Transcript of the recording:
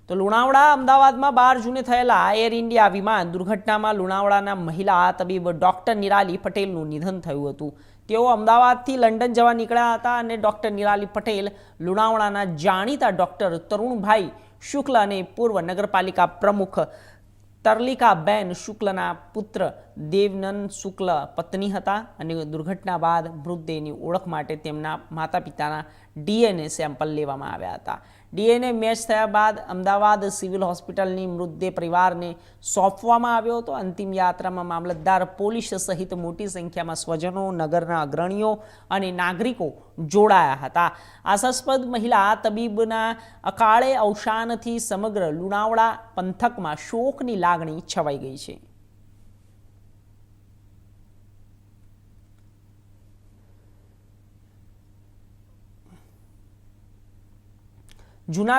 તો લુણાવાડા અમદાવાદમાં 12 જૂને થયેલા એર ઇન્ડિયા વિમાન દુર્ઘટનામાં લુણાવાડાના મહિલા તબીબ ડોક્ટર નિરાલી પટેલનું નિધન થયું હતું. તેઓ અમદાવાદથી લંડન જવા નીકળ્યા હતા અને ડોક્ટર નિરાલી પટેલ લુણાવાડાના જાણીતા ડોક્ટર તરુણભાઈ શુક્લ અને પૂર્વ નગરપાલિકા પ્રમુખ તરલિકાબેન શુક્લના પુત્ર દેવનંદ શુક્લ પત્ની હતા અને દુર્ઘટના બાદ મૃતદેહની ઓળખ માટે તેમના માતા પિતાના ડીએનએ સેમ્પલ લેવામાં આવ્યા હતા. ડીએનએ મેચ થયા બાદ અમદાવાદ સિવિલ હોસ્પિટલની મૃતદેહ પરિવારને સોંપવામાં આવ્યો હતો. અંતિમ યાત્રામાં મામલતદાર, પોલીસ સહિત મોટી સંખ્યામાં સ્વજનો, નગરના અગ્રણીઓ અને નાગરિકો જોડાયા હતા. આશાસ્પદ મહિલા તબીબના અકાળે અવસાનથી સમગ્ર લુણાવાડા પંથકમાં શોકની લાગણી છવાઈ ગઈ છે. જૂનાગઢ